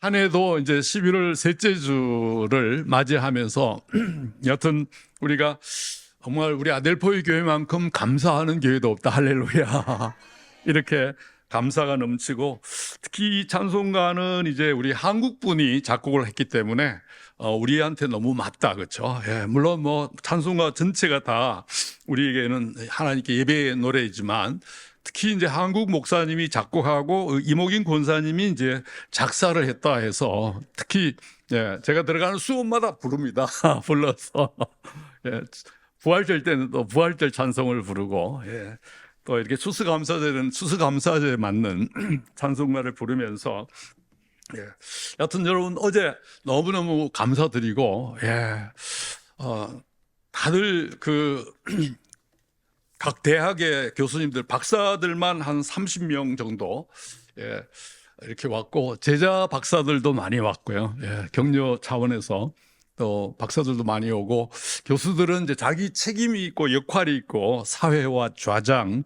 한 해도 이제 11월 셋째 주를 맞이하면서 여튼 우리가 정말 우리 아델포이 교회만큼 감사하는 교회도 없다. 할렐루야. 이렇게 감사가 넘치고, 특히 이 찬송가는 이제 우리 한국 분이 작곡을 했기 때문에 우리한테 너무 맞다, 그렇죠? 예, 물론 뭐 찬송가 전체가 다 우리에게는 하나님께 예배의 노래이지만, 특히 이제 한국 목사님이 작곡하고 이목인 권사님이 이제 작사를 했다 해서 특히 예, 제가 들어가는 수업마다 부릅니다. 불러서 예, 부활절 때는 또 부활절 찬송을 부르고, 예, 또 이렇게 추수감사절은 추수감사절에 맞는 찬송가를 부르면서, 예, 여튼 여러분 어제 너무너무 감사드리고, 예, 다들 각 대학의 교수님들, 박사들만 한 30명 정도, 예, 이렇게 왔고, 제자 박사들도 많이 왔고요. 예, 격려 차원에서 또 박사들도 많이 오고, 교수들은 이제 자기 책임이 있고 역할이 있고, 사회와 좌장,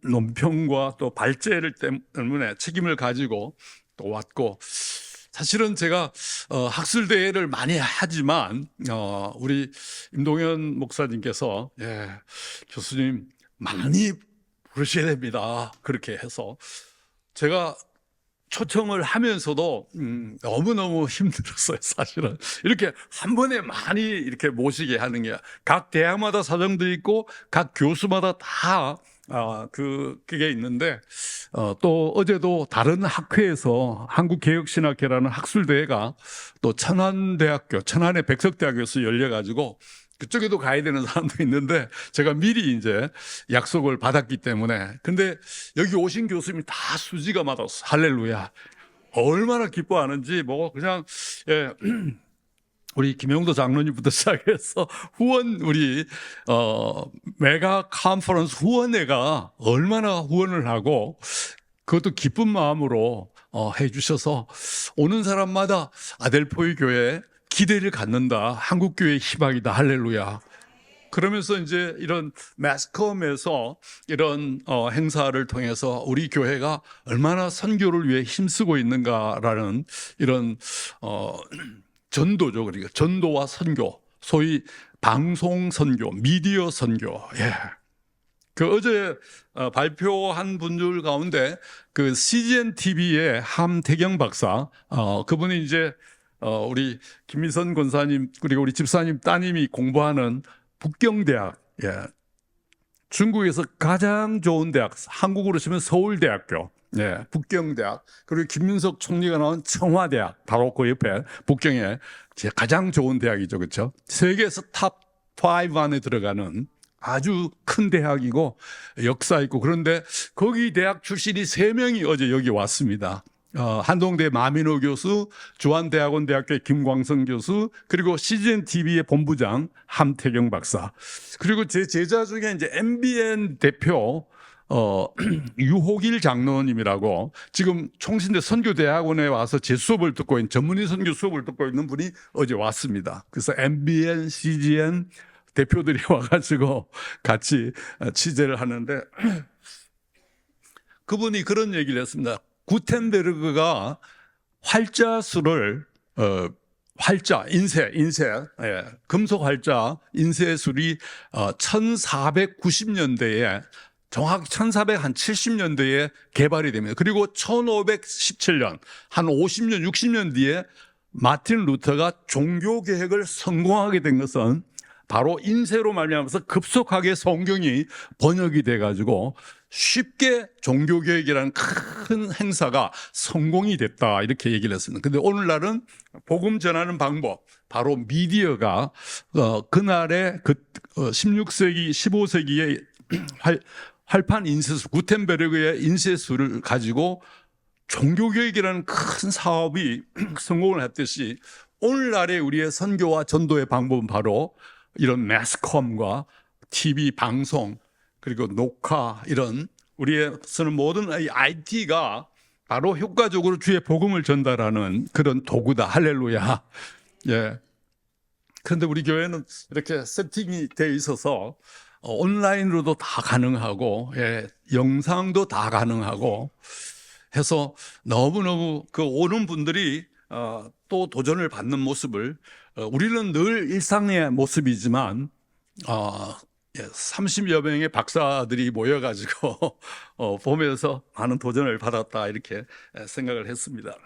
논평과 또 발제를 때문에 책임을 가지고 또 왔고, 사실은 제가 학술대회를 많이 하지만 우리 임동현 목사님께서 예, 교수님 많이 부르셔야 됩니다. 그렇게 해서 제가 초청을 하면서도 너무너무 힘들었어요. 사실은 이렇게 한 번에 많이 이렇게 모시게 하는 게 각 대학마다 사정도 있고 각 교수마다 다 그게 있는데, 또 어제도 다른 학회에서 한국개혁신학회라는 학술대회가 또 천안대학교, 천안의 백석대학교에서 열려가지고 그쪽에도 가야 되는 사람도 있는데 제가 미리 이제 약속을 받았기 때문에, 근데 여기 오신 교수님이 다 수지가 맞았어. 할렐루야. 얼마나 기뻐하는지 뭐 그냥 예. 우리 김영도 장로님부터 시작해서 후원 우리 메가 컨퍼런스 후원회가 얼마나 후원을 하고 그것도 기쁜 마음으로 해주셔서 오는 사람마다 아델포이 교회에 기대를 갖는다. 한국 교회의 희망이다. 할렐루야. 그러면서 이제 이런 매스컴에서 이런 행사를 통해서 우리 교회가 얼마나 선교를 위해 힘쓰고 있는가라는 이런 전도죠. 그러니까 전도와 선교, 소위 방송 선교, 미디어 선교. 예. 그 어제 발표한 분들 가운데 그 CGN TV의 함태경 박사, 그분이 이제 우리 김미선 권사님 그리고 우리 집사님 따님이 공부하는 북경대학, 예, 중국에서 가장 좋은 대학, 한국으로 치면 서울대학교, 예, 북경대학, 그리고 김민석 총리가 나온 청와대학, 바로 그 옆에 북경에 가장 좋은 대학이죠, 그렇죠? 세계에서 탑 5 안에 들어가는 아주 큰 대학이고 역사 있고, 그런데 거기 대학 출신이 3명이 어제 여기 왔습니다. 한동대 마민호 교수, 주한대학원대학교의 김광성 교수, 그리고 CGN TV의 본부장 함태경 박사, 그리고 제 제자 중에 이제 MBN 대표 유호길 장로님이라고 지금 총신대 선교대학원에 와서 제 수업을 듣고 있는 전문의 선교 수업을 듣고 있는 분이 어제 왔습니다. 그래서 MBN, CGN 대표들이 와가지고 같이 취재를 하는데 그분이 그런 얘기를 했습니다. 구텐베르그가 활자술을 활자, 인쇄, 예, 금속 활자, 인쇄술이 1490년대에 정확히 1470년대에 개발이 됩니다. 그리고 1517년, 한 50년, 60년 뒤에 마틴 루터가 종교개혁을 성공하게 된 것은 바로 인쇄로 말미암아서 급속하게 성경이 번역이 돼가지고 쉽게 종교개혁이라는 큰 행사가 성공이 됐다, 이렇게 얘기를 했습니다. 근데 오늘날은 복음 전하는 방법, 바로 미디어가 그날의 16세기, 15세기의 활판 인쇄술, 구텐베르그의 인쇄술을 가지고 종교개혁이라는 큰 사업이 성공을 했듯이 오늘날의 우리의 선교와 전도의 방법은 바로 이런 매스컴과 TV 방송 그리고 녹화, 이런 우리의 쓰는 모든 IT가 바로 효과적으로 주의 복음을 전달하는 그런 도구다. 할렐루야. 예. 그런데 우리 교회는 이렇게 세팅이 돼 있어서 온라인으로도 다 가능하고, 예, 영상도 다 가능하고 해서 너무너무 그 오는 분들이 또 도전을 받는 모습을 우리는 늘 일상의 모습이지만 30여 명의 박사들이 모여가지고 보면서 많은 도전을 받았다 이렇게 생각을 했습니다.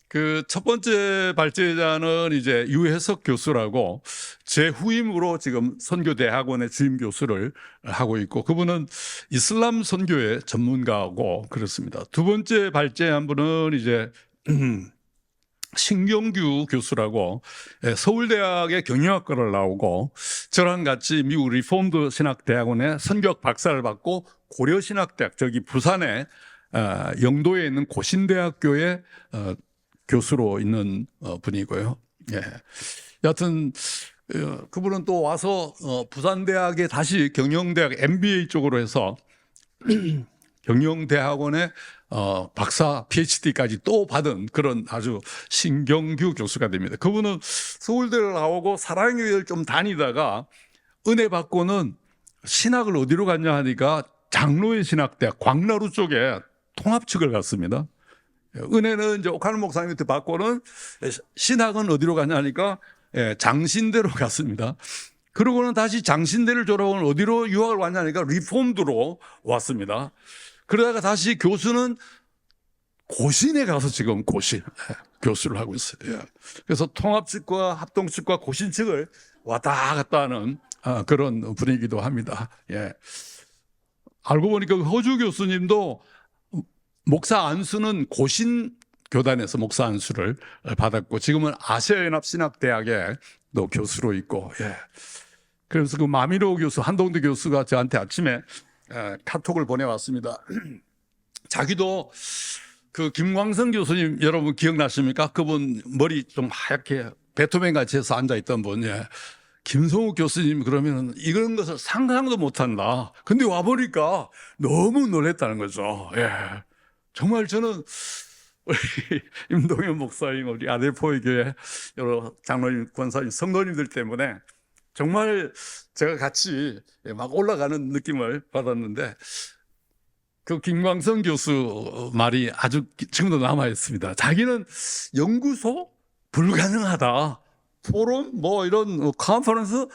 그 첫 번째 발제자는 이제 유해석 교수라고 제 후임으로 지금 선교대학원의 주임 교수를 하고 있고 그분은 이슬람 선교의 전문가고 그렇습니다. 두 번째 발제한 분은 이제 신경규 교수라고 서울대학의 경영학과를 나오고 저랑 같이 미국 리폼드 신학대학원의 선교학 박사를 받고 고려신학대학 저기 부산에 영도에 있는 고신대학교의 교수로 있는 분이고요. 예. 여하튼 그분은 또 와서 부산대학에 다시 경영대학 MBA 쪽으로 해서 경영대학원의 박사 PhD까지 또 받은 그런 아주 신경규 교수가 됩니다. 그분은 서울대를 나오고 사랑교회를 좀 다니다가 은혜 받고는 신학을 어디로 갔냐 하니까 장로의 신학대학 광나루 쪽에 통합측을 갔습니다. 은혜는 이제 옥하는 목사님한테 받고는 신학은 어디로 갔냐 하니까 장신대로 갔습니다. 그러고는 다시 장신대를 졸업하고는 어디로 유학을 왔냐 하니까 리폼드로 왔습니다. 그러다가 다시 교수는 고신에 가서 지금 고신 교수를 하고 있어요. 그래서 통합측과 합동측과 고신측을 왔다 갔다 하는 그런 분위기도 합니다. 예. 알고 보니까 허주 교수님도 목사 안수는 고신 교단에서 목사 안수를 받았고 지금은 아시아연합신학대학에 또 교수로 있고 예. 그래서 그 마미로 교수 한동대 교수가 저한테 아침에 카톡을 보내왔습니다. 자기도 그 김광성 교수님 여러분 기억나십니까? 그분 머리 좀 하얗게 베토벤 같이 해서 앉아있던 분. 예. 김성욱 교수님 그러면 이런 것을 상상도 못한다. 근데 와보니까 너무 놀랬다는 거죠. 예. 정말 저는 우리 임동현 목사님, 우리 아델포의 교회 여러 장로님, 권사님, 성도님들 때문에 정말 제가 같이 막 올라가는 느낌을 받았는데 그 김광성 교수 말이 아주 지금도 남아 있습니다. 자기는 연구소 불가능하다. 포럼 뭐 이런 컨퍼런스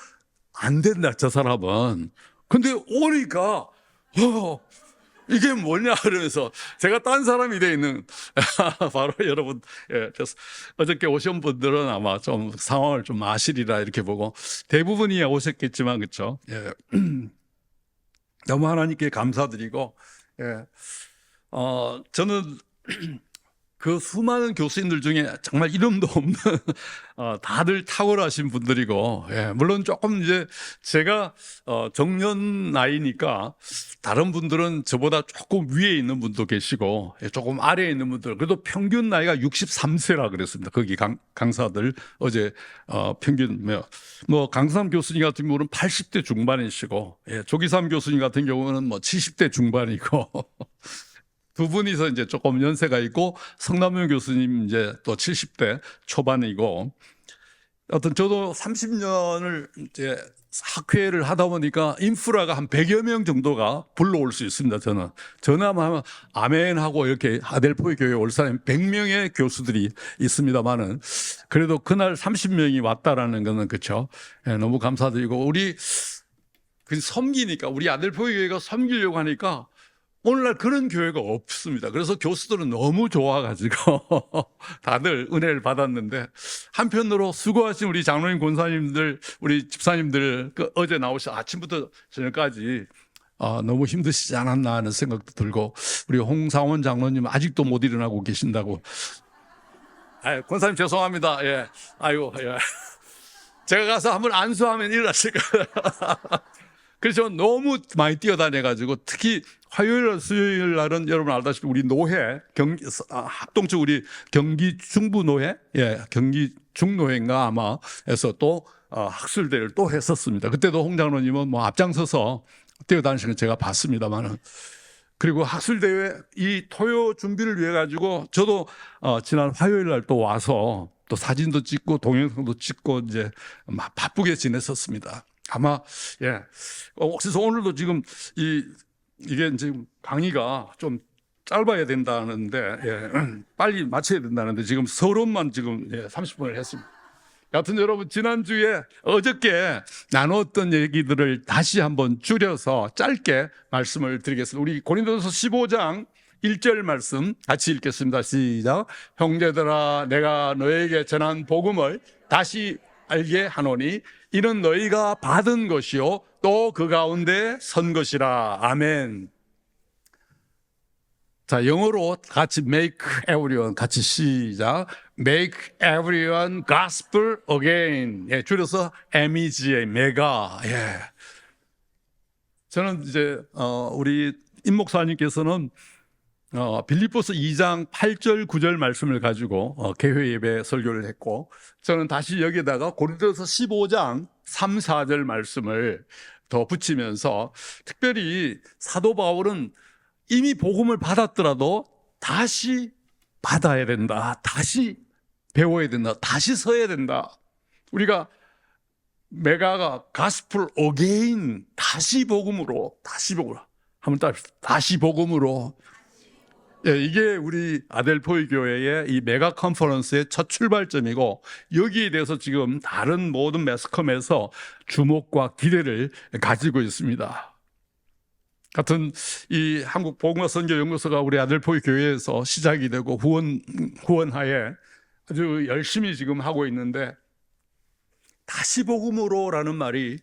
안 된다 저 사람은. 근데 오니까 이게 뭐냐 그러면서 제가 딴 사람이 돼 있는 바로 여러분 어저께 오신 분들은 아마 좀 상황을 좀 아시리라 이렇게 보고 대부분이 오셨겠지만 그렇죠. 예. 너무 하나님께 감사드리고 저는 그 수많은 교수님들 중에 정말 이름도 없는 다들 탁월하신 분들이고 물론 조금 이제 제가 정년 나이니까 다른 분들은 저보다 조금 위에 있는 분도 계시고 조금 아래에 있는 분들 그래도 평균 나이가 63세라 그랬습니다. 거기 강사들 어제 평균 뭐 강삼 교수님 같은 경우는 80대 중반이시고 조기삼 교수님 같은 경우는 뭐 70대 중반이고 두 분이서 이제 조금 연세가 있고 성남용 교수님 이제 또 70대 초반이고 어떤 저도 30년을 이제 학회를 하다 보니까 인프라가 한 100여 명 정도가 불러올 수 있습니다. 저는 전화만 하면 아멘하고 이렇게 아델포의 교회 올 사람이 100명의 교수들이 있습니다만은 그래도 그날 30명이 왔다라는 거는 그렇죠. 너무 감사드리고 우리 섬기니까 우리 아델포의 교회가 섬기려고 하니까 오늘날 그런 교회가 없습니다. 그래서 교수들은 너무 좋아가지고 다들 은혜를 받았는데 한편으로 수고하신 우리 장로님, 권사님들, 우리 집사님들 어제 나오셔 아침부터 저녁까지 너무 힘드시지 않았나 하는 생각도 들고 우리 홍상원 장로님 아직도 못 일어나고 계신다고. 권사님 죄송합니다. 예, 아이고, 예. 제가 가서 한번 안수하면 일어났을 거예요. 그래서 너무 많이 뛰어다녀가지고 특히 화요일, 수요일 날은 여러분 알다시피 우리 노회 합동측 우리 경기 중부 노회, 경기 중노회인가 아마 해서 또 학술대를 또 했었습니다. 그때도 홍 장로님은 뭐 앞장서서 뛰어다니시는 거 제가 봤습니다만은. 그리고 학술대회 이 토요 준비를 위해 가지고 저도 지난 화요일 날 또 와서 또 사진도 찍고 동영상도 찍고 이제 막 바쁘게 지냈었습니다. 아마 그래서 오늘도 지금 이게 지금 강의가 좀 짧아야 된다는데 빨리 마쳐야 된다는데 지금 서론만 지금 30분을 했습니다. 여하튼 여러분, 지난주에 어저께 나눴던 얘기들을 다시 한번 줄여서 짧게 말씀을 드리겠습니다. 우리 고린도서 15장 1절 말씀 같이 읽겠습니다. 시작. 형제들아, 내가 너에게 전한 복음을 다시 알게 하노니 이는 너희가 받은 것이요 또 그 가운데 선 것이라. 아멘. 자, 영어로 같이 make everyone 같이 시작. make everyone gospel again. 줄여서 MEGA, 메가. 저는 이제 우리 임 목사님께서는 빌립보서 2장 8절 9절 말씀을 가지고 개회 예배 설교를 했고, 저는 다시 여기다가 고린도서 15장 3, 4절 말씀을 더 붙이면서, 특별히 사도 바울은 이미 복음을 받았더라도 다시 받아야 된다, 다시 배워야 된다, 다시 서야 된다. 우리가 메가가 가스풀 어게인, 다시 복음으로, 다시 복음으로 한번 따릅시다. 다시 복음으로. 이게 우리 아델포이 교회의 이 메가 컨퍼런스의 첫 출발점이고, 여기에 대해서 지금 다른 모든 매스컴에서 주목과 기대를 가지고 있습니다. 같은 이 한국 복음과 선교 연구소가 우리 아델포이 교회에서 시작이 되고 후원하에 아주 열심히 지금 하고 있는데, 다시 복음으로라는 말이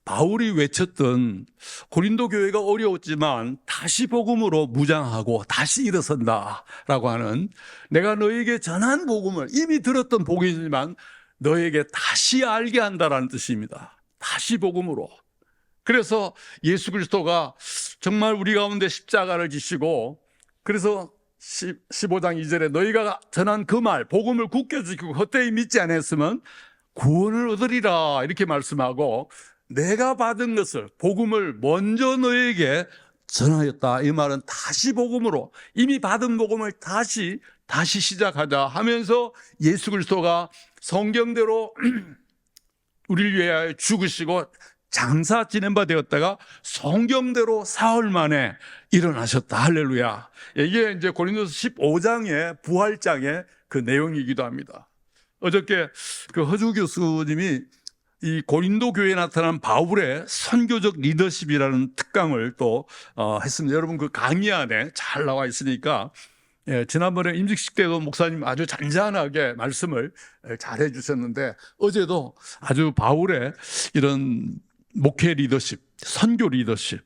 바울이 외쳤던 고린도 교회가 어려웠지만 다시 복음으로 무장하고 다시 일어선다라고 하는, 내가 너에게 전한 복음을 이미 들었던 복음이지만 너에게 다시 알게 한다라는 뜻입니다. 다시 복음으로. 그래서 예수 그리스도가 정말 우리 가운데 십자가를 지시고, 그래서 15장 2절에 너희가 전한 그 말 복음을 굳게 지키고 헛되이 믿지 않았으면 구원을 얻으리라 이렇게 말씀하고, 내가 받은 것을 복음을 먼저 너에게 전하였다. 이 말은 다시 복음으로, 이미 받은 복음을 다시 시작하자 하면서 예수 그리스도가 성경대로 우리를 위하여 죽으시고 장사 지낸 바 되었다가 성경대로 사흘 만에 일어나셨다. 할렐루야. 이게 이제 고린도서 15장의 부활장의 그 내용이기도 합니다. 어저께 그 허주 교수님이 이 고린도 교회에 나타난 바울의 선교적 리더십이라는 특강을 또 했습니다. 여러분 그 강의 안에 잘 나와 있으니까, 지난번에 임직식 때도 목사님 아주 잔잔하게 말씀을 잘 해주셨는데, 어제도 아주 바울의 이런 목회 리더십, 선교 리더십,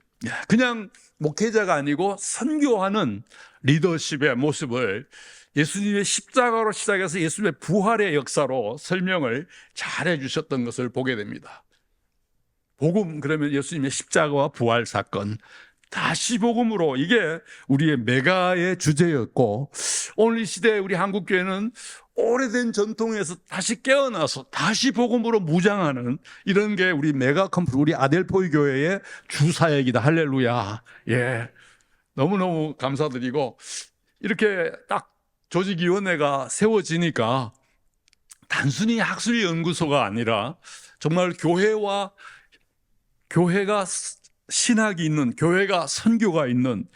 그냥 목회자가 아니고 선교하는 리더십의 모습을 예수님의 십자가로 시작해서 예수님의 부활의 역사로 설명을 잘 해주셨던 것을 보게 됩니다. 복음, 그러면 예수님의 십자가와 부활 사건, 다시 복음으로, 이게 우리의 메가의 주제였고, 오늘 이 시대에 우리 한국교회는 오래된 전통에서 다시 깨어나서 다시 복음으로 무장하는 이런 게 우리 메가 컴플, 우리 아델포이 교회의 주사역이다. 할렐루야. 너무너무 감사드리고, 이렇게 딱 조직위원회가 세워지니까 단순히 학술연구소가 아니라 정말 교회가 신학이 있는, 교회가 선교가 있는,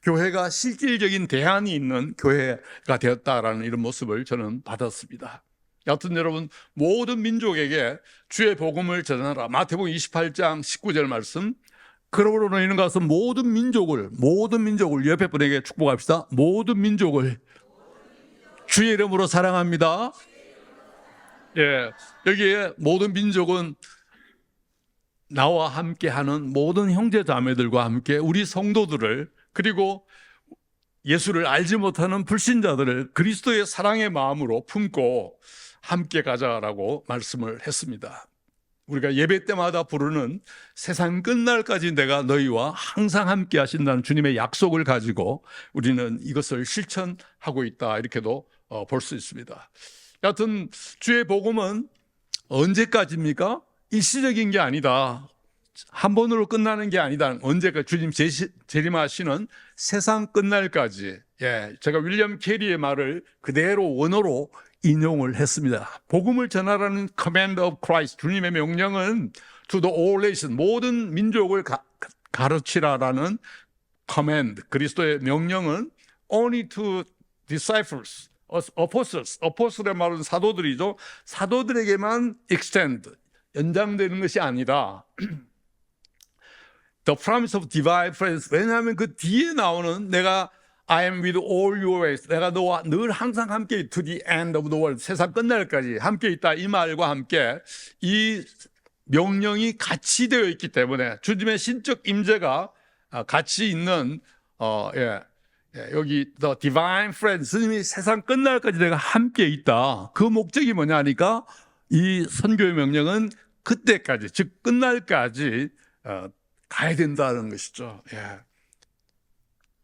교회가 실질적인 대안이 있는 교회가 되었다라는 이런 모습을 저는 받았습니다. 여하튼 여러분, 모든 민족에게 주의 복음을 전하라. 마태복음 28장 19절 말씀. 그러므로 너희는 가서 모든 민족을 옆에 분에게 축복합시다. 모든 민족을 주의 이름으로 사랑합니다. 여기에 모든 민족은 나와 함께하는 모든 형제 자매들과 함께 우리 성도들을, 그리고 예수를 알지 못하는 불신자들을 그리스도의 사랑의 마음으로 품고 함께 가자라고 말씀을 했습니다. 우리가 예배 때마다 부르는 세상 끝날까지 내가 너희와 항상 함께 하신다는 주님의 약속을 가지고 우리는 이것을 실천하고 있다, 이렇게도 볼 수 있습니다. 여하튼 주의 복음은 언제까지입니까? 일시적인 게 아니다. 한 번으로 끝나는 게 아니다. 언제까 주님 재림하시는 세상 끝날까지. 제가 윌리엄 캐리의 말을 그대로 원어로 인용을 했습니다. 복음을 전하라는 command of Christ, 주님의 명령은 to the all nation, 모든 민족을 가르치라라는 command, 그리스도의 명령은 only to disciples, apostles. apostle의 말은 사도들이죠. 사도들에게만 extend, 연장되는 것이 아니라 the promise of divine presence. 왜냐하면 그 뒤에 나오는 내가 I am with all your ways. 내가 너와 늘 항상 함께 to the end of the world. 세상 끝날까지 함께 있다. 이 말과 함께 이 명령이 같이 되어 있기 때문에 주님의 신적 임재가 같이 있는 여기 the divine friend, 주님이 세상 끝날까지 내가 함께 있다. 그 목적이 뭐냐 하니까 이 선교의 명령은 그때까지, 즉 끝날까지 가야 된다는 것이죠.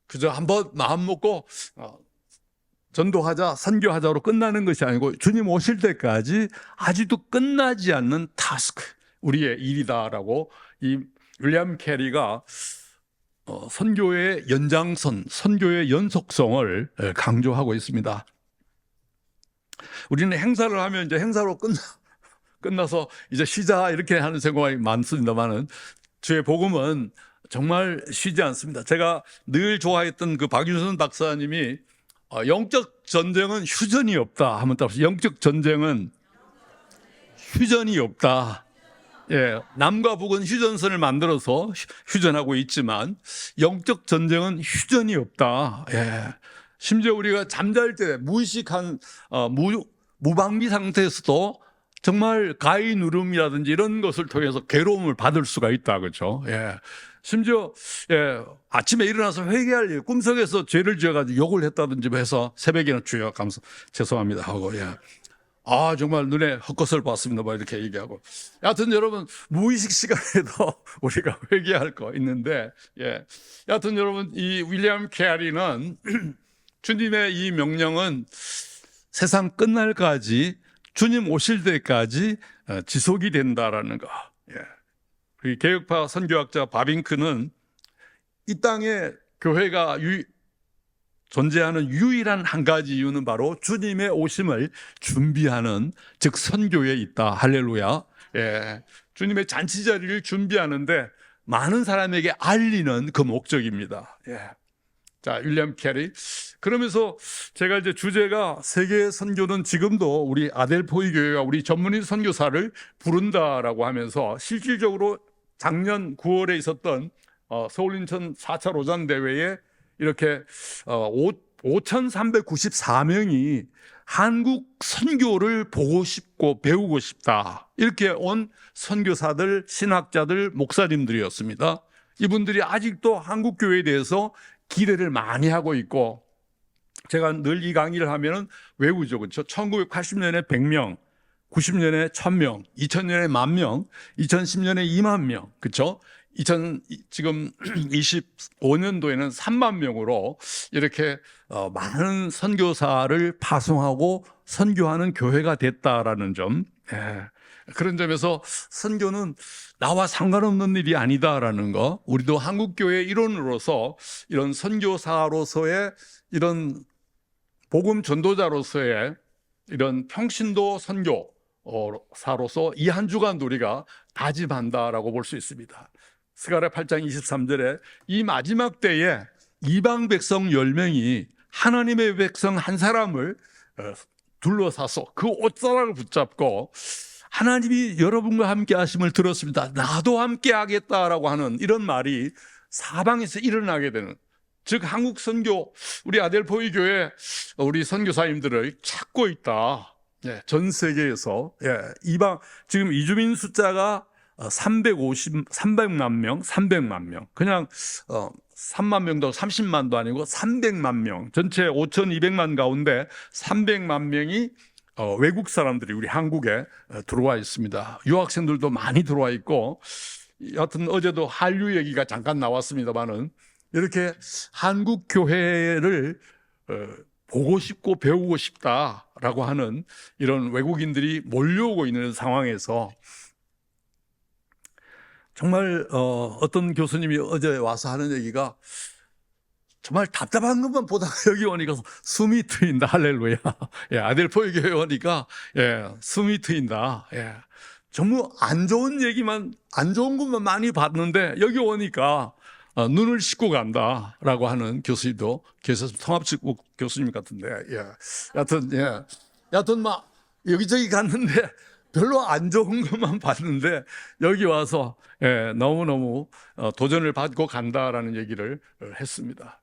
그저 한번 마음 먹고 전도하자, 선교하자로 끝나는 것이 아니고 주님 오실 때까지 아직도 끝나지 않는 타스크, 우리의 일이다라고 이 윌리엄 캐리가 선교의 연장선, 선교의 연속성을 강조하고 있습니다. 우리는 행사를 하면 이제 행사로 끝나서 이제 쉬자 이렇게 하는 생각이 많습니다만은 주의 복음은 정말 쉬지 않습니다. 제가 늘 좋아했던 그 박유선 박사님이 영적 전쟁은 휴전이 없다 하면 따라서 영적 전쟁은 휴전이 없다. 남과 북은 휴전선을 만들어서 휴전하고 있지만 영적 전쟁은 휴전이 없다. 심지어 우리가 잠잘 때 무의식한 무방비 상태에서도 정말 가위 누름이라든지 이런 것을 통해서 괴로움을 받을 수가 있다. 그렇죠? 심지어 아침에 일어나서 회개할 일, 꿈속에서 죄를 지어가지고 욕을 했다든지 해서 새벽에는 주여 죄송합니다 하고 정말 눈에 헛것을 봤습니다 뭐 이렇게 얘기하고, 여하튼 여러분 무의식 시간에도 우리가 회개할 거 있는데 여하튼 여러분 이 윌리엄 캐리는 주님의 이 명령은 세상 끝날까지, 주님 오실 때까지 지속이 된다라는 거. 개혁파 선교학자 바빙크는 이 땅에 교회가 존재하는 유일한 한 가지 이유는 바로 주님의 오심을 준비하는, 즉 선교에 있다. 할렐루야. 주님의 잔치 자리를 준비하는데 많은 사람에게 알리는 그 목적입니다. 자, 윌리엄 캐리. 그러면서 제가 이제 주제가 세계 선교는 지금도 우리 아델포이 교회가 우리 전문인 선교사를 부른다라고 하면서 실질적으로 작년 9월에 있었던 서울 인천 4차 로잔 대회에 이렇게 5,394명이 한국 선교를 보고 싶고 배우고 싶다, 이렇게 온 선교사들, 신학자들, 목사님들이었습니다. 이분들이 아직도 한국 교회에 대해서 기대를 많이 하고 있고, 제가 늘 이 강의를 하면은 외우죠. 그렇죠? 1980년에 100명, 90년에 1000명, 2000년에 10,000명, 2010년에 20,000명. 그렇죠? 지금 25년도에는 3만 명으로 이렇게 많은 선교사를 파송하고 선교하는 교회가 됐다라는 점. 그런 점에서 선교는 나와 상관없는 일이 아니다라는 거, 우리도 한국교회의 일원으로서 이런 선교사로서의, 이런 복음 전도자로서의 이런 평신도 선교사로서 이 한 주간 우리가 다짐한다라고 볼 수 있습니다. 스가랴 8장 23절에 이 마지막 때에 이방 백성 10명이 하나님의 백성 한 사람을 둘러싸서 그 옷자락을 붙잡고 하나님이 여러분과 함께 하심을 들었습니다, 나도 함께 하겠다라고 하는 이런 말이 사방에서 일어나게 되는, 즉 한국 선교, 우리 아델포이 교회 우리 선교사님들을 찾고 있다. 전 세계에서 지금 이주민 숫자가 300만 명, 그냥 3만 명도 30만도 아니고 300만 명, 전체 5,200만 가운데 300만 명이 외국 사람들이 우리 한국에 들어와 있습니다. 유학생들도 많이 들어와 있고, 여하튼 어제도 한류 얘기가 잠깐 나왔습니다만은 이렇게 한국 교회를 보고 싶고 배우고 싶다라고 하는 이런 외국인들이 몰려오고 있는 상황에서 정말 어떤 교수님이 어제 와서 하는 얘기가 정말 답답한 것만 보다가 여기 오니까 숨이 트인다. 할렐루야. 아델포이 교회 오니까 숨이 트인다. 정말 안 좋은 얘기만, 안 좋은 것만 많이 봤는데 여기 오니까 눈을 씻고 간다라고 하는 교수님도 계셔서 통합식 교수님 같은데, 여하튼 막 여기저기 갔는데 별로 안 좋은 것만 봤는데 여기 와서 너무너무 도전을 받고 간다라는 얘기를 했습니다.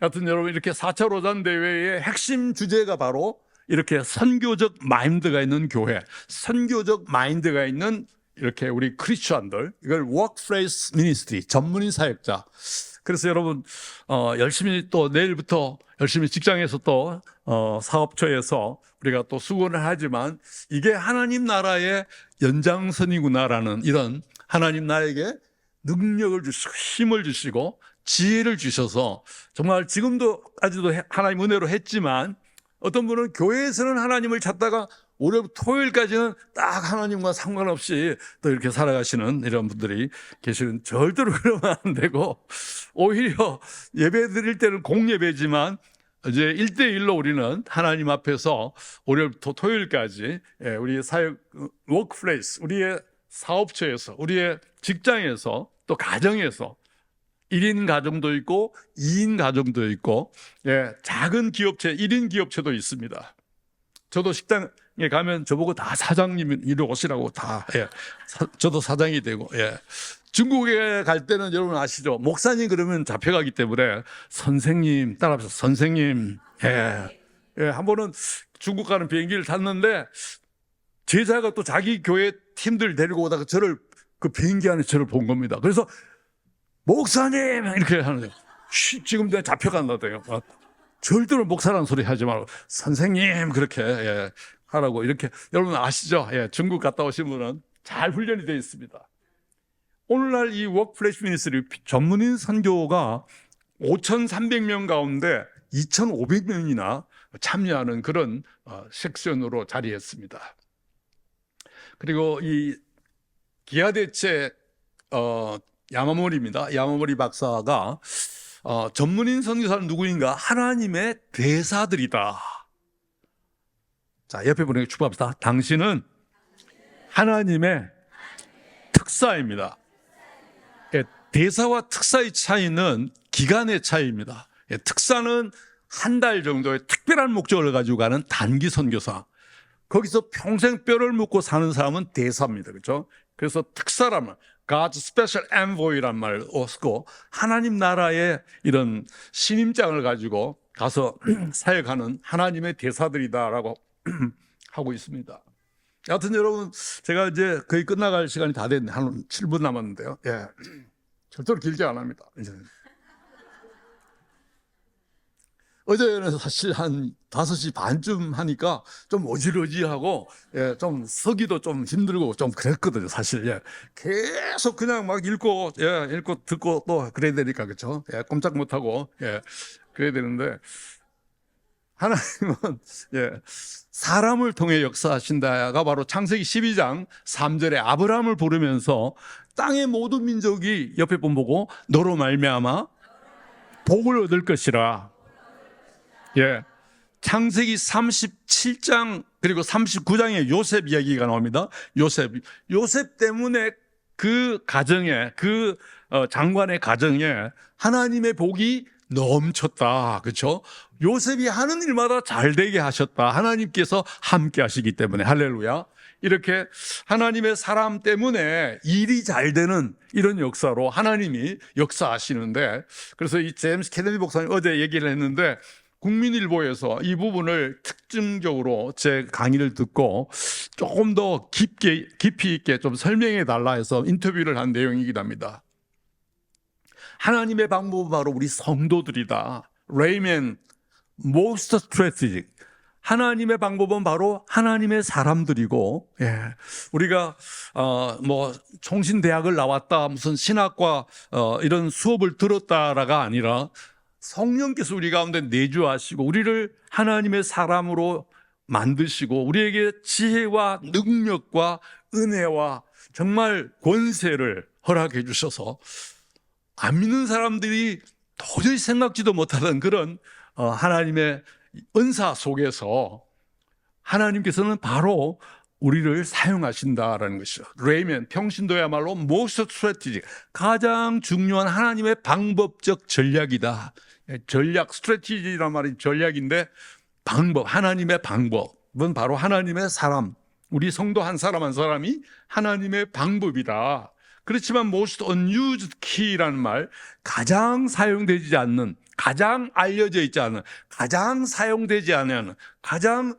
여하튼 여러분, 이렇게 4차 로잔 대회의 핵심 주제가 바로 이렇게 선교적 마인드가 있는 교회, 선교적 마인드가 있는 이렇게 우리 크리스천들, 이걸 workplace ministry, 전문인 사역자. 그래서 여러분 열심히 또 내일부터 열심히 직장에서 또 사업처에서 우리가 또 수고를 하지만 이게 하나님 나라의 연장선이구나라는, 이런 하나님 나에게 능력을 주시고 힘을 주시고 지혜를 주셔서 정말 지금도까지도 하나님 은혜로 했지만, 어떤 분은 교회에서는 하나님을 찾다가 월요일부터 토요일까지는 딱 하나님과 상관없이 또 이렇게 살아가시는 이런 분들이 계시는, 절대로 그러면 안 되고, 오히려 예배 드릴 때는 공예배지만 이제 1대1로 우리는 하나님 앞에서 월요일부터 토요일까지 우리 사역 워크플레이스, 우리의 사업처에서, 우리의 직장에서, 또 가정에서 1인 가정도 있고 2인 가정도 있고, 작은 기업체, 1인 기업체도 있습니다. 저도 식당에 가면 저보고 다 사장님 이리 오시라고 다, 저도 사장이 되고, 중국에 갈 때는 여러분 아시죠? 목사님 그러면 잡혀가기 때문에 선생님 따라서 선생님. 한 번은 중국 가는 비행기를 탔는데 제자가 또 자기 교회 팀들 데리고 오다가 저를, 그 비행기 안에 저를 본 겁니다. 그래서 목사님 이렇게 하는데, 지금 내가 잡혀간다대요. 절대로 목사라는 소리 하지 말고 선생님 그렇게 하라고. 이렇게 여러분 아시죠? 중국 갔다 오신 분은 잘 훈련이 되어 있습니다. 오늘날 이 워크플레이스 미니스트리 전문인 선교가 5,300명 가운데 2,500명이나 참여하는 그런 섹션으로 자리했습니다. 그리고 이 기아대체 야마모리입니다. 야마모리 박사가 전문인 선교사는 누구인가? 하나님의 대사들이다. 자, 옆에 분에게 축복합시다. 당신은 하나님의 특사입니다. 대사와 특사의 차이는 기간의 차이입니다. 특사는 한 달 정도의 특별한 목적을 가지고 가는 단기 선교사, 거기서 평생 뼈를 묻고 사는 사람은 대사입니다. 그렇죠? 그래서 특사라면 God's Special Envoy란 말을 쓰고, 하나님 나라의 이런 신임장을 가지고 가서 사역하는 하나님의 대사들이다라고 하고 있습니다. 여하튼 여러분, 제가 이제 거의 끝나갈 시간이 다 됐네. 한 7분 남았는데요. 절대로 길지 안 합니다. 어제는 사실 한 5시 반쯤 하니까 좀 어지러지하고, 좀 서기도 좀 힘들고 좀 그랬거든요, 사실. 계속 그냥 막 읽고 듣고 또 그래야 되니까, 그렇죠? 꼼짝 못하고, 그래야 되는데, 하나님은, 사람을 통해 역사하신다가 바로 창세기 12장 3절에 아브라함을 부르면서 땅의 모든 민족이 옆에 분 보고 너로 말미암아 복을 얻을 것이라. 창세기 37장 그리고 39장에 요셉 이야기가 나옵니다. 요셉 때문에 그 가정에, 그 장관의 가정에 하나님의 복이 넘쳤다. 그렇죠? 요셉이 하는 일마다 잘 되게 하셨다. 하나님께서 함께 하시기 때문에. 할렐루야. 이렇게 하나님의 사람 때문에 일이 잘 되는 이런 역사로 하나님이 역사하시는데, 그래서 이 제임스 케네디 목사님 어제 얘기를 했는데, 국민일보에서 이 부분을 특징적으로 제 강의를 듣고 조금 더 깊이 있게 좀 설명해 달라 해서 인터뷰를 한 내용이기도 합니다. 하나님의 방법은 바로 우리 성도들이다. 레이맨 most strategic. 하나님의 방법은 바로 하나님의 사람들이고, 우리가 뭐 총신대학을 나왔다, 무슨 신학과 이런 수업을 들었다라가 아니라 성령께서 우리 가운데 내주하시고 우리를 하나님의 사람으로 만드시고 우리에게 지혜와 능력과 은혜와 정말 권세를 허락해 주셔서 안 믿는 사람들이 도저히 생각지도 못하던 그런 하나님의 은사 속에서 하나님께서는 바로 우리를 사용하신다라는 것이죠. 레이면 평신도야말로 most strategic, 가장 중요한 하나님의 방법적 전략이다. 전략, 스트래티지란 말이 전략인데 방법, 하나님의 방법은 바로 하나님의 사람, 우리 성도 한 사람 한 사람이 하나님의 방법이다. 그렇지만 most unused key라는 말, 가장 사용되지 않는, 가장 알려져 있지 않은, 가장 사용되지 않는, 가장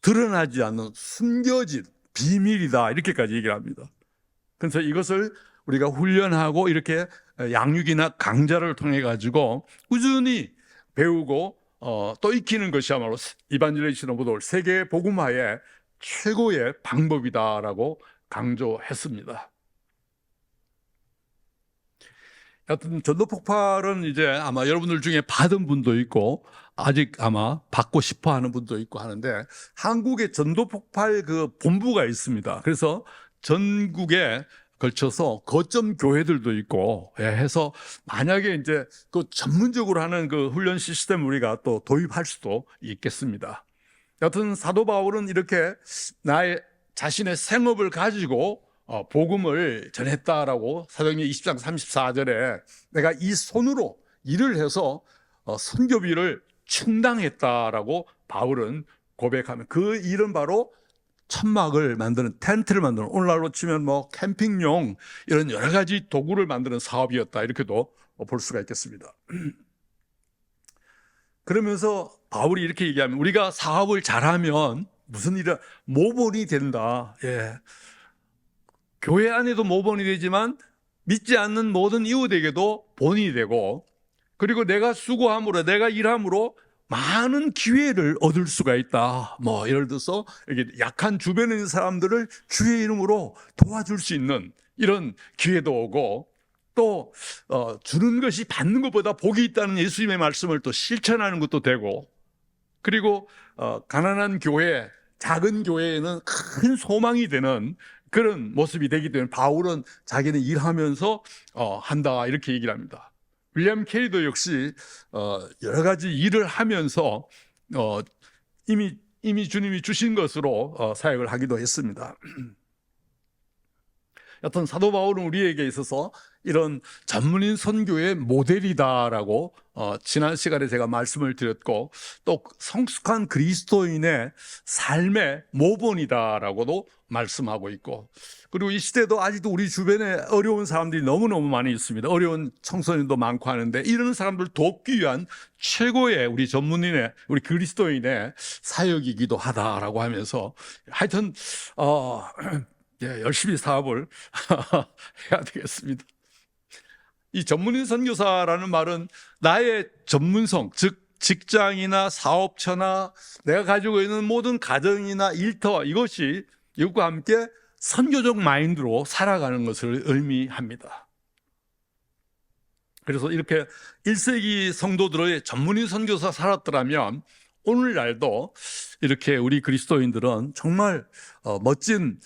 드러나지 않는 숨겨진 비밀이다, 이렇게까지 얘기를 합니다. 그래서 이것을 우리가 훈련하고 이렇게 양육이나 강좌를 통해 가지고 꾸준히 배우고 또 익히는 것이야말로 이반젤리스트 오브 더 월드, 세계 복음화의 최고의 방법이다라고 강조했습니다. 여튼 전도 폭발은 이제 아마 여러분들 중에 받은 분도 있고 아직 아마 받고 싶어 하는 분도 있고 하는데, 한국에 전도 폭발 그 본부가 있습니다. 그래서 전국에 걸쳐서 거점 교회들도 있고 해서 만약에 이제 그 전문적으로 하는 그 훈련 시스템 우리가 또 도입할 수도 있겠습니다. 여튼 사도 바울은 이렇게 나의 자신의 생업을 가지고 복음을 전했다라고 사도행전 20장 34절에 내가 이 손으로 일을 해서 선교비를 충당했다라고 바울은 고백하면, 그 일은 바로 천막을 만드는, 텐트를 만드는, 오늘날로 치면 뭐 캠핑용 이런 여러 가지 도구를 만드는 사업이었다, 이렇게도 볼 수가 있겠습니다. 그러면서 바울이 이렇게 얘기하면, 우리가 사업을 잘하면 무슨 일이 모본이 된다. 예. 교회 안에도 모본이 되지만 믿지 않는 모든 이웃에게도 본이 되고, 그리고 내가 수고함으로, 내가 일함으로 많은 기회를 얻을 수가 있다. 뭐 예를 들어서 이렇게 약한 주변에 있는 사람들을 주의 이름으로 도와줄 수 있는 이런 기회도 오고, 또 주는 것이 받는 것보다 복이 있다는 예수님의 말씀을 또 실천하는 것도 되고, 그리고 가난한 교회, 작은 교회에는 큰 소망이 되는 그런 모습이 되기 때문에 바울은 자기는 일하면서 한다, 이렇게 얘기를 합니다. 윌리엄 캐리도 역시 여러 가지 일을 하면서 이미 주님이 주신 것으로 사역을 하기도 했습니다. 여튼 사도 바울은 우리에게 있어서 이런 전문인 선교의 모델이다라고 지난 시간에 제가 말씀을 드렸고, 또 성숙한 그리스도인의 삶의 모본이다라고도 말씀하고 있고, 그리고 이 시대도 아직도 우리 주변에 어려운 사람들이 너무너무 많이 있습니다. 어려운 청소년도 많고 하는데, 이런 사람들 돕기 위한 최고의 우리 전문인의, 우리 그리스도인의 사역이기도 하다라고 하면서, 하여튼 열심히 사업을 해야 되겠습니다. 이 전문인 선교사라는 말은 나의 전문성, 즉 직장이나 사업처나 내가 가지고 있는 모든 가정이나 일터, 이것이 이것과 함께 선교적 마인드로 살아가는 것을 의미합니다. 그래서 이렇게 1세기 성도들의 전문인 선교사 살았더라면 오늘날도 이렇게 우리 그리스도인들은 정말 멋진,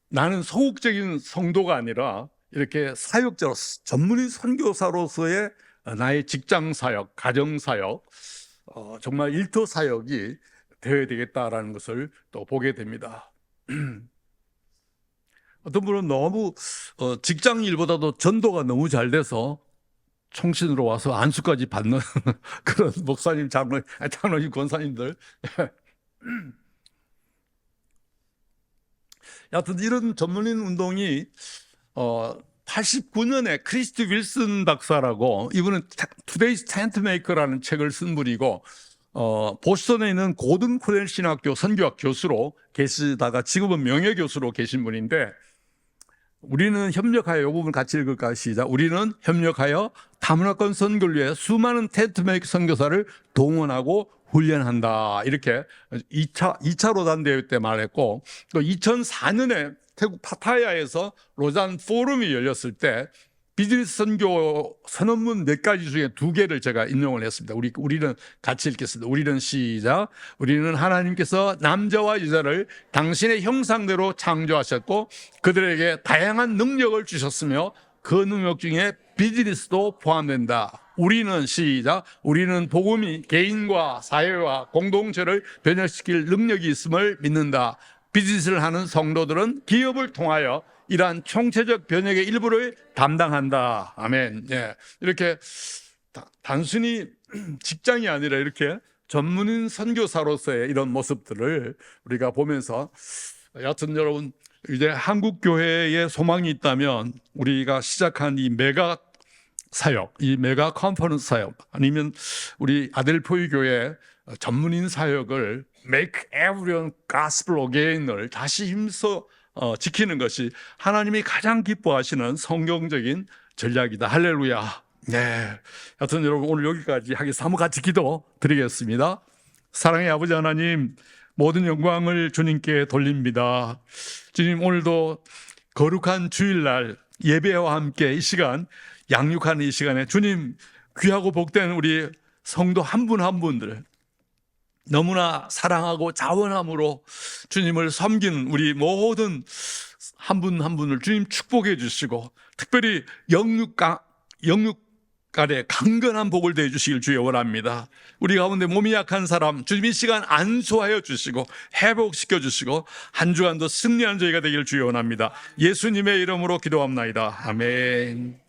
나는 소극적인 성도가 아니라 이렇게 사역자로, 전문인 선교사로서의 나의 직장 사역, 가정 사역, 정말 일터 사역이 되어야 되겠다라는 것을 또 보게 됩니다. 어떤 분은 너무 직장 일보다도 전도가 너무 잘 돼서 총신으로 와서 안수까지 받는 그런 목사님, 장로님, 권사님들. 여하튼 이런 전문인 운동이 89년에 크리스티 윌슨 박사라고, 이분은 Today's Tent Maker라는 책을 쓴 분이고, 보스턴에 있는 고든 코넬 신학교 선교학 교수로 계시다가 지금은 명예교수로 계신 분인데, 우리는 협력하여, 이 부분 같이 읽을까요? 시작. 우리는 협력하여 다문화권 선교를 위해 수많은 텐트메이크 선교사를 동원하고 훈련한다, 이렇게 2차 로잔 대회 때 말했고, 또 2004년에 태국 파타야에서 로잔 포럼이 열렸을 때 비즈니스 선교 선언문 몇 가지 중에 2개를 제가 인용을 했습니다. 우리는 같이 읽겠습니다. 우리는 시작. 우리는 하나님께서 남자와 여자를 당신의 형상대로 창조하셨고 그들에게 다양한 능력을 주셨으며 그 능력 중에 비즈니스도 포함된다. 우리는 시작. 우리는 복음이 개인과 사회와 공동체를 변혁시킬 능력이 있음을 믿는다. 비즈니스를 하는 성도들은 기업을 통하여 이러한 총체적 변혁의 일부를 담당한다. 아멘. 예. 이렇게 단순히 직장이 아니라 이렇게 전문인 선교사로서의 이런 모습들을 우리가 보면서, 여하튼 여러분, 이제 한국 교회에 소망이 있다면 우리가 시작한 이 메가 사역, 이 메가 컨퍼런스 사역, 아니면 우리 아델포이 교회 전문인 사역을 Make Everyone Gospel Again을 다시 힘써 지키는 것이 하나님이 가장 기뻐하시는 성경적인 전략이다. 할렐루야. 네. 여튼 여러분, 오늘 여기까지 하겠습니다. 한번 같이 기도 드리겠습니다. 사랑의 아버지 하나님, 모든 영광을 주님께 돌립니다. 주님, 오늘도 거룩한 주일날 예배와 함께 이 시간, 양육하는 이 시간에 주님, 귀하고 복된 우리 성도 한 분 한 분들 너무나 사랑하고 자원함으로 주님을 섬기는 우리 모든 한 분 한 분을 주님 축복해 주시고, 특별히 영육간에 강건한 복을 대해 주시길 주여 원합니다. 우리 가운데 몸이 약한 사람 주님 이 시간 안수하여 주시고 회복시켜 주시고 한 주간도 승리한 저희가 되길 주여 원합니다. 예수님의 이름으로 기도합나이다. 아멘.